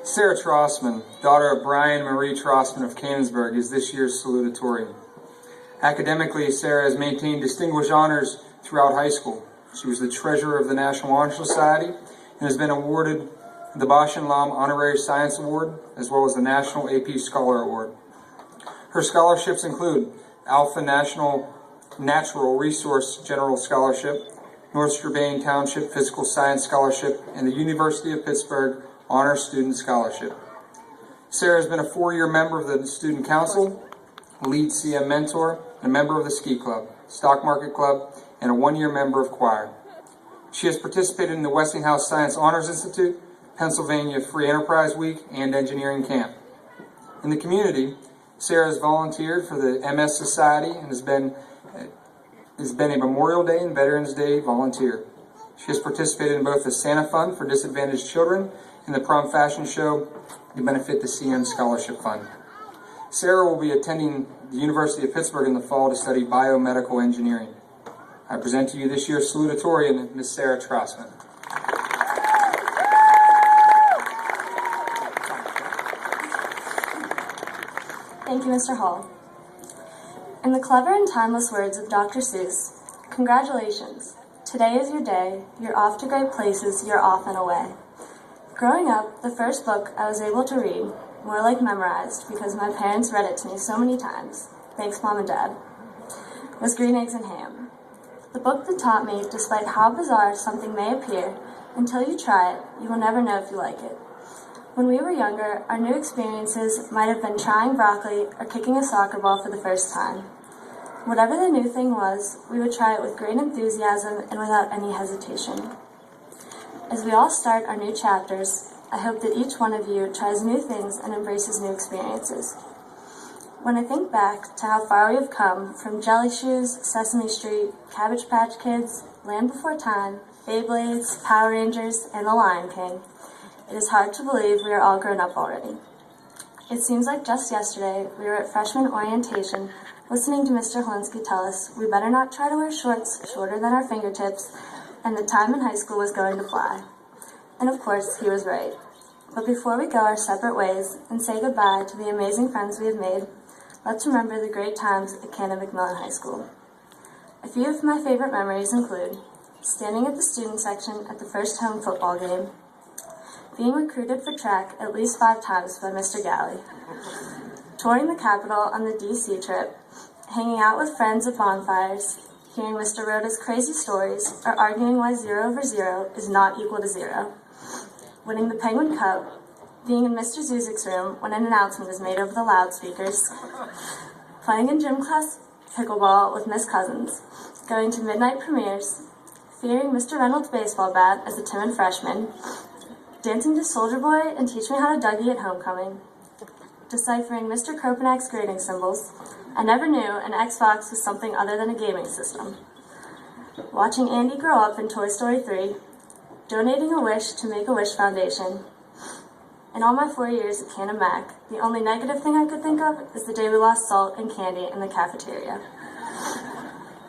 Sarah Trossman, daughter of Brian and Marie Trossman of Canonsburg, is this year's salutatorian. Academically, Sarah has maintained distinguished honors throughout high school. She was the treasurer of the National Honor Society and has been awarded the Bosch and Lam Honorary Science Award, as well as the National AP Scholar Award. Her scholarships include Alpha National Natural Resource General Scholarship, North Strabane Township Physical Science Scholarship, and the University of Pittsburgh Honor Student Scholarship. Sarah has been a 4-year member of the Student Council, lead CM mentor, and a member of the Ski Club, Stock Market Club, and a 1-year member of choir. She has participated in the Westinghouse Science Honors Institute, Pennsylvania Free Enterprise Week, and Engineering Camp. In the community, Sarah has volunteered for the MS Society and has been a Memorial Day and Veterans Day volunteer. She has participated in both the Santa Fund for Disadvantaged Children and the Prom Fashion Show to benefit the CM Scholarship Fund. Sarah will be attending the University of Pittsburgh in the fall to study biomedical engineering. I present to you this year's salutatorian, Ms. Sarah Trossman. Thank you, Mr. Hall. In the clever and timeless words of Dr. Seuss, congratulations. Today is your day. You're off to great places. You're off and away. Growing up, the first book I was able to read, more like memorized because my parents read it to me so many times, thanks Mom and Dad, was Green Eggs and Ham. The book that taught me, despite how bizarre something may appear, until you try it, you will never know if you like it. When we were younger, our new experiences might have been trying broccoli or kicking a soccer ball for the first time. Whatever the new thing was, we would try it with great enthusiasm and without any hesitation. As we all start our new chapters, I hope that each one of you tries new things and embraces new experiences. When I think back to how far we have come from Jelly Shoes, Sesame Street, Cabbage Patch Kids, Land Before Time, Beyblades, Power Rangers, and The Lion King, it is hard to believe we are all grown up already. It seems like just yesterday we were at freshman orientation listening to Mr. Holinsky tell us we better not try to wear shorts shorter than our fingertips and that time in high school was going to fly. And of course, he was right. But before we go our separate ways and say goodbye to the amazing friends we have made, let's remember the great times at Cannon McMillan High School. A few of my favorite memories include standing at the student section at the first home football game, being recruited for track at least 5 times by Mr. Galley, touring the Capitol on the DC trip, hanging out with friends at bonfires, hearing Mr. Rhoda's crazy stories, or arguing why 0 over 0 is not equal to 0, winning the Penguin Cup, being in Mr. Zuzik's room when an announcement is made over the loudspeakers, playing in gym class pickleball with Miss Cousins, going to midnight premieres, fearing Mr. Reynolds' baseball bat as a timid freshman, dancing to Soldier Boy and Teach Me How to Dougie at homecoming, deciphering Mr. Kropanak's grading symbols. I never knew an Xbox was something other than a gaming system. Watching Andy grow up in Toy Story 3, donating a wish to Make-A-Wish Foundation. In all my 4 years at Cannon Mac, the only negative thing I could think of is the day we lost salt and candy in the cafeteria.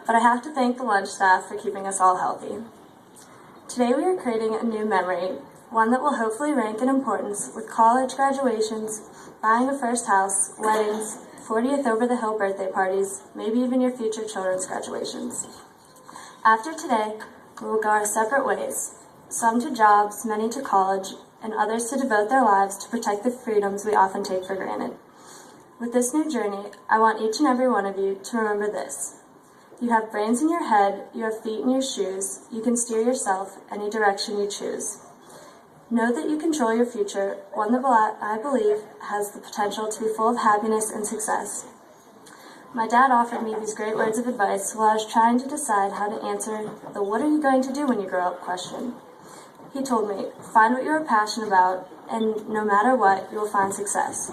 But I have to thank the lunch staff for keeping us all healthy. Today we are creating a new memory, one that will hopefully rank in importance with college graduations, buying a first house, weddings, 40th over-the-hill birthday parties, maybe even your future children's graduations. After today, we will go our separate ways, some to jobs, many to college, and others to devote their lives to protect the freedoms we often take for granted. With this new journey, I want each and every one of you to remember this. You have brains in your head, you have feet in your shoes, you can steer yourself any direction you choose. Know that you control your future, one that I believe has the potential to be full of happiness and success. My dad offered me these great words of advice while I was trying to decide how to answer the "what are you going to do when you grow up" question. He told me, find what you are passionate about, and no matter what, you will find success.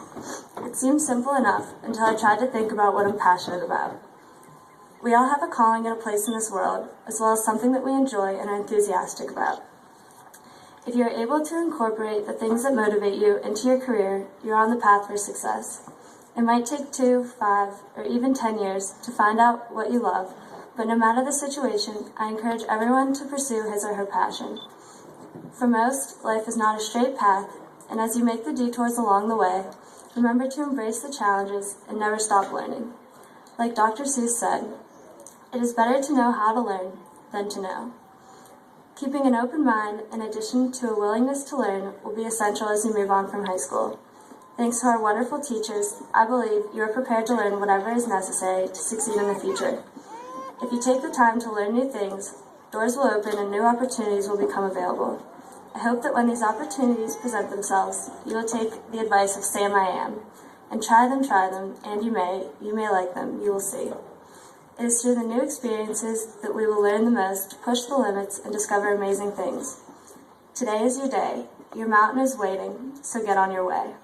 It seemed simple enough until I tried to think about what I'm passionate about. We all have a calling and a place in this world, as well as something that we enjoy and are enthusiastic about. If you are able to incorporate the things that motivate you into your career, you're on the path for success. It might take 2, 5, or even 10 years to find out what you love, but no matter the situation, I encourage everyone to pursue his or her passion. For most, life is not a straight path, And as you make the detours along the way, remember to embrace the challenges and never stop learning. Like Dr. Seuss said, it is better to know how to learn than to know. Keeping an open mind in addition to a willingness to learn will be essential as you move on from high school. Thanks to our wonderful teachers, I believe you are prepared to learn whatever is necessary to succeed in the future. If you take the time to learn new things, doors will open and new opportunities will become available. I hope that when these opportunities present themselves, you will take the advice of Sam I Am, and try them, and you may like them, you will see. It is through the new experiences that we will learn the most to push the limits and discover amazing things. Today is your day. Your mountain is waiting, so get on your way.